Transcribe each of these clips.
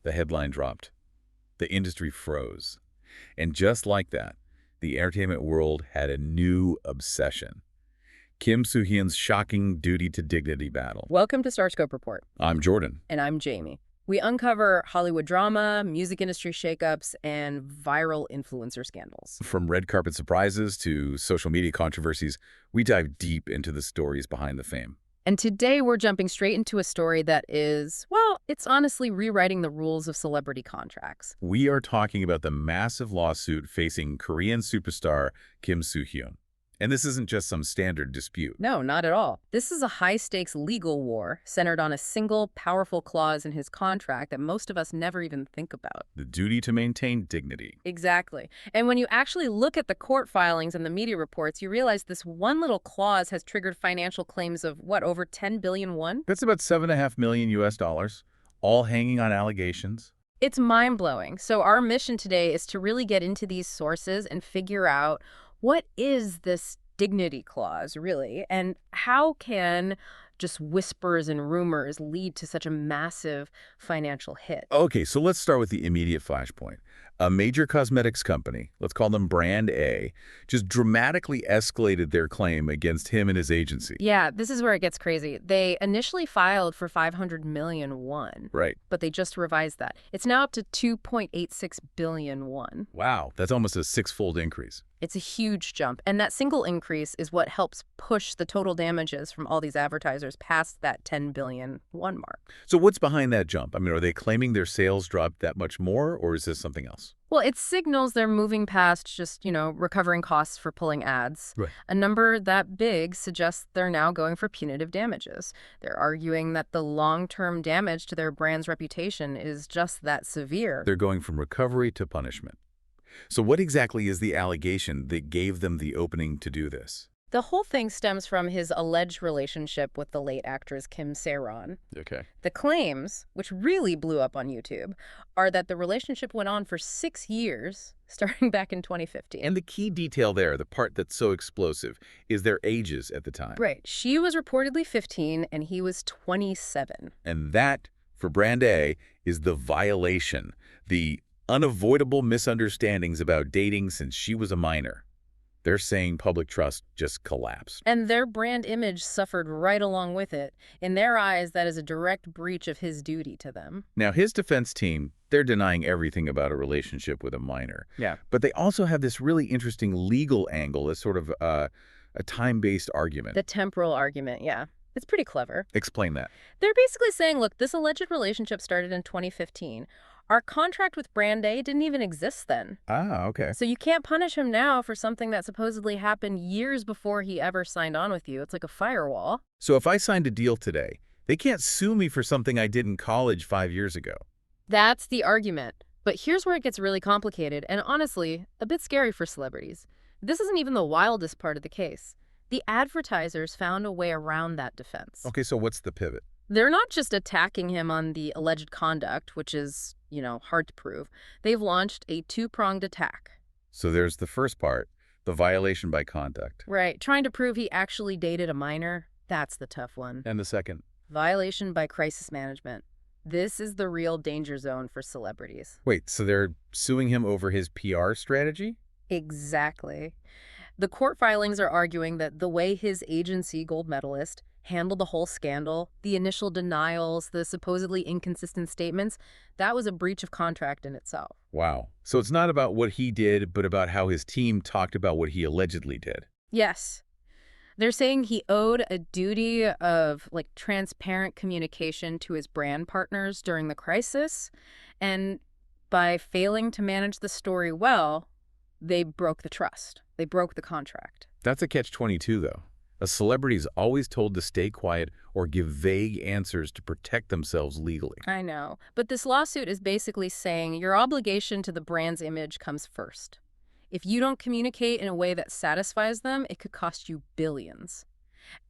the headline dropped. The industry froze. And just like that, the entertainment world had a new obsession. Kim Soo-hyun's shocking duty to dignity battle. Welcome to Starscope Report. I'm Jordan. And I'm Jamie. We uncover Hollywood drama, music industry shakeups, and viral influencer scandals. From red carpet surprises to social media controversies, we dive deep into the stories behind the fame. And today we're jumping straight into a story that is, well, it's honestly rewriting the rules of celebrity contracts. We are talking about the massive lawsuit facing Korean superstar Kim Soo-hyun. And this isn't just some standard dispute. No, not at all. This is a high-stakes legal war centered on a single, powerful clause in his contract that most of us never even think about. The duty to maintain dignity. Exactly. And when you actually look at the court filings and the media reports, you realize this one little clause has triggered financial claims of, what, over 10 billion won? That's about $7.5 million US, all hanging on allegations. It's mind-blowing. So our mission today is to really get into these sources and figure out what is this dignity clause, really, and how can just whispers and rumors lead to such a massive financial hit? Okay, so let's start with the immediate flashpoint. A major cosmetics company, let's call them Brand A, just dramatically escalated their claim against him and his agency. Yeah, this is where it gets crazy. They initially filed for 500 million won. Right. But they just revised that. It's now up to 2.86 billion won. Wow, that's almost a six-fold increase. It's a huge jump. And that single increase is what helps push the total damages from all these advertisers past that 10 billion won mark. So what's behind that jump? I mean, are they claiming their sales dropped that much more, or is this something else? Well, it signals they're moving past just, recovering costs for pulling ads. Right. A number that big suggests they're now going for punitive damages. They're arguing that the long-term damage to their brand's reputation is just that severe. They're going from recovery to punishment. So what exactly is the allegation that gave them the opening to do this? The whole thing stems from his alleged relationship with the late actress Kim Sae-ron. Okay. The claims, which really blew up on YouTube, are that the relationship went on for 6 years, starting back in 2015. And the key detail there, the part that's so explosive, is their ages at the time. Right. She was reportedly 15 and he was 27. And that, for Brand A, is the violation, the unavoidable misunderstandings about dating since she was a minor. They're saying public trust just collapsed. And their brand image suffered right along with it. In their eyes, that is a direct breach of his duty to them. Now, his defense team, they're denying everything about a relationship with a minor. Yeah. But they also have this really interesting legal angle, as sort of a time-based argument. The temporal argument, yeah. It's pretty clever. Explain that. They're basically saying, look, this alleged relationship started in 2015. Our contract with Brand A didn't even exist then. Ah, okay. So you can't punish him now for something that supposedly happened years before he ever signed on with you. It's like a firewall. So if I signed a deal today, they can't sue me for something I did in college 5 years ago. That's the argument. But here's where it gets really complicated and honestly, a bit scary for celebrities. This isn't even the wildest part of the case. The advertisers found a way around that defense. Okay, so what's the pivot? They're not just attacking him on the alleged conduct, which is, hard to prove. They've launched a two-pronged attack. So there's the first part, the violation by conduct. Right. Trying to prove he actually dated a minor, that's the tough one. And the second? Violation by crisis management. This is the real danger zone for celebrities. Wait, so they're suing him over his PR strategy? Exactly. The court filings are arguing that the way his agency, Gold Medalist, handled the whole scandal, the initial denials, the supposedly inconsistent statements, that was a breach of contract in itself. Wow. So it's not about what he did, but about how his team talked about what he allegedly did. Yes. They're saying he owed a duty of, transparent communication to his brand partners during the crisis, and by failing to manage the story well, they broke the trust. They broke the contract. That's a catch-22, though. A celebrity's always told to stay quiet or give vague answers to protect themselves legally. I know. But this lawsuit is basically saying your obligation to the brand's image comes first. If you don't communicate in a way that satisfies them, it could cost you billions.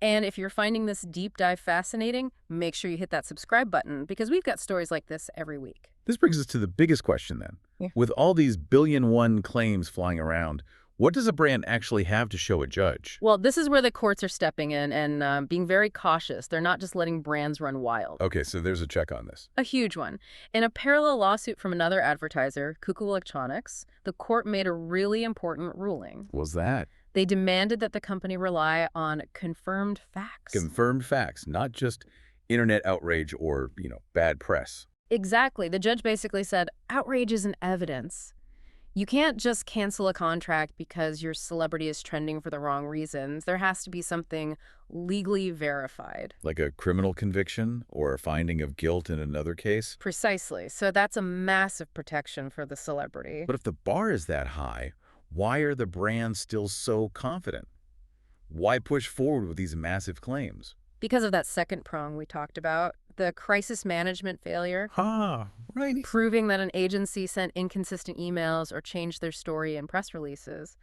And if you're finding this deep dive fascinating, make sure you hit that subscribe button because we've got stories like this every week. This brings us to the biggest question then. Yeah. With all these billion-won claims flying around, What does a brand actually have to show a judge? Well, this is where the courts are stepping in and being very cautious. They're not just letting brands run wild. Okay, so there's a check on this. A huge one. In a parallel lawsuit from another advertiser, Cuckoo Electronics, the court made a really important ruling. What's that? They demanded that the company rely on confirmed facts. Confirmed facts, not just internet outrage or, bad press. Exactly. The judge basically said, outrage isn't evidence. You can't just cancel a contract because your celebrity is trending for the wrong reasons. There has to be something legally verified. Like a criminal conviction or a finding of guilt in another case? Precisely. So that's a massive protection for the celebrity. But if the bar is that high, why are the brands still so confident? Why push forward with these massive claims? Because of that second prong we talked about, the crisis management failure. Right. Proving that an agency sent inconsistent emails or changed their story in press releases.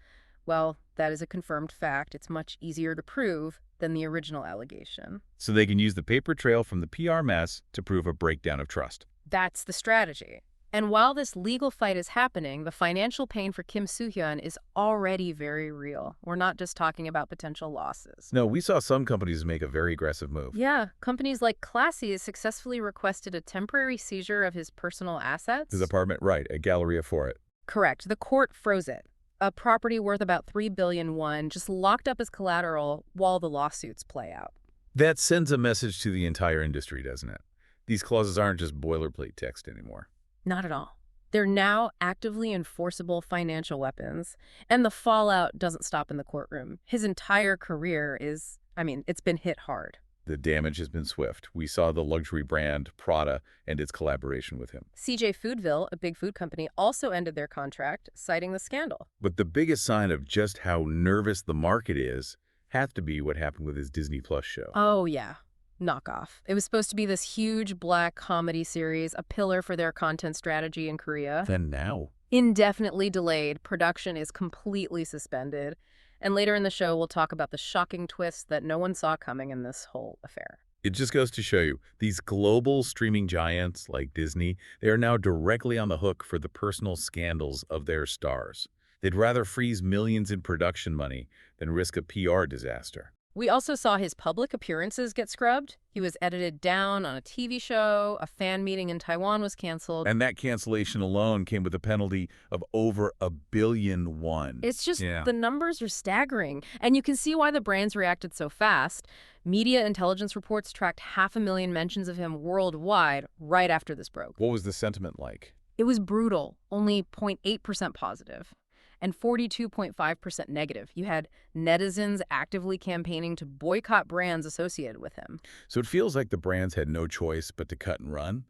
Well, that is a confirmed fact. It's much easier to prove than the original allegation. So they can use the paper trail from the PR mess to prove a breakdown of trust. That's the strategy. And while this legal fight is happening, the financial pain for Kim Soo-hyun is already very real. We're not just talking about potential losses. No, we saw some companies make a very aggressive move. Yeah, companies like Classy successfully requested a temporary seizure of his personal assets. His apartment, right, a Galleria for it. Correct. The court froze it. A property worth about $3 billion won, just locked up as collateral while the lawsuits play out. That sends a message to the entire industry, doesn't it? These clauses aren't just boilerplate text anymore. Not at all. They're now actively enforceable financial weapons, and the fallout doesn't stop in the courtroom. His entire career it's been hit hard. The damage has been swift. We saw the luxury brand Prada and its collaboration with him. CJ Foodville, a big food company, also ended their contract, citing the scandal. But the biggest sign of just how nervous the market is has to be what happened with his Disney Plus show. Oh, yeah. Knockoff. It was supposed to be this huge black comedy series, a pillar for their content strategy in Korea. Then now? Indefinitely delayed. Production is completely suspended. And later in the show, we'll talk about the shocking twist that no one saw coming in this whole affair. It just goes to show you, these global streaming giants like Disney, they are now directly on the hook for the personal scandals of their stars. They'd rather freeze millions in production money than risk a PR disaster. We also saw his public appearances get scrubbed. He was edited down on a TV show. A fan meeting in Taiwan was canceled. And that cancellation alone came with a penalty of over $1 billion won. It's just the numbers are staggering. And you can see why the brands reacted so fast. Media intelligence reports tracked 500,000 mentions of him worldwide right after this broke. What was the sentiment like? It was brutal, only 0.8% positive. And 42.5% negative. You had netizens actively campaigning to boycott brands associated with him. So it feels like the brands had no choice but to cut and run.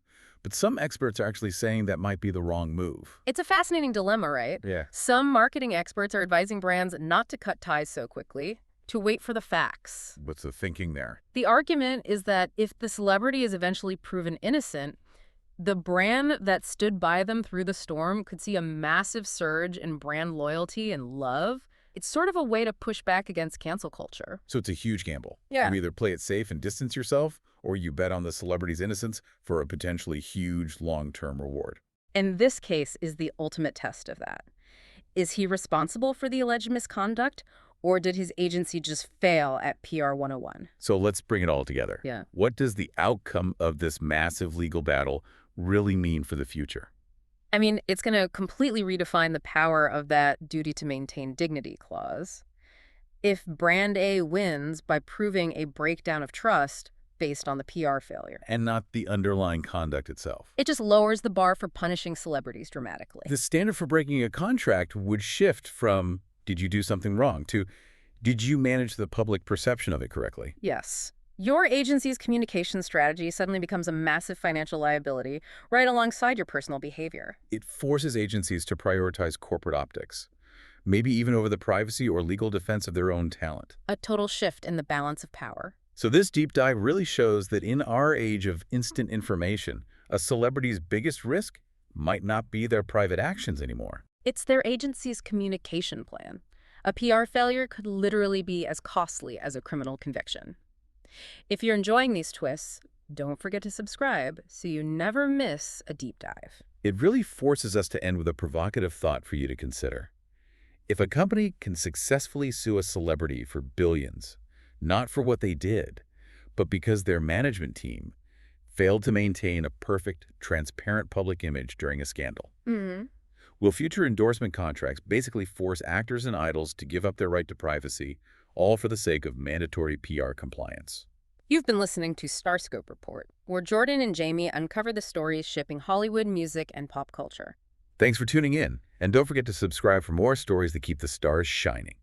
But some experts are actually saying that might be the wrong move. It's a fascinating dilemma, right? Yeah. Some marketing experts are advising brands not to cut ties so quickly, to wait for the facts. What's the thinking there? The argument is that if the celebrity is eventually proven innocent, the brand that stood by them through the storm could see a massive surge in brand loyalty and love. It's sort of a way to push back against cancel culture. So it's a huge gamble. Yeah. You either play it safe and distance yourself, or you bet on the celebrity's innocence for a potentially huge long-term reward. And this case is the ultimate test of that. Is he responsible for the alleged misconduct, or did his agency just fail at PR 101? So let's bring it all together. Yeah. What does the outcome of this massive legal battle really mean for the future? I mean, it's going to completely redefine the power of that duty to maintain dignity clause. If brand A wins by proving a breakdown of trust based on the PR failure, And not the underlying conduct itself. it just lowers the bar for punishing celebrities dramatically. The standard for breaking a contract would shift from, did you do something wrong, to, did you manage the public perception of it correctly? Yes. Your agency's communication strategy suddenly becomes a massive financial liability right alongside your personal behavior. It forces agencies to prioritize corporate optics, maybe even over the privacy or legal defense of their own talent. A total shift in the balance of power. So this deep dive really shows that in our age of instant information, a celebrity's biggest risk might not be their private actions anymore. It's their agency's communication plan. A PR failure could literally be as costly as a criminal conviction. If you're enjoying these twists, don't forget to subscribe so you never miss a deep dive. It really forces us to end with a provocative thought for you to consider. If a company can successfully sue a celebrity for billions, not for what they did, but because their management team failed to maintain a perfect, transparent public image during a scandal, Hmm. will future endorsement contracts basically force actors and idols to give up their right to privacy, all for the sake of mandatory PR compliance? You've been listening to Starscope Report, where Jordan and Jamie uncover the stories shaping Hollywood, music, and pop culture. Thanks for tuning in, and don't forget to subscribe for more stories that keep the stars shining.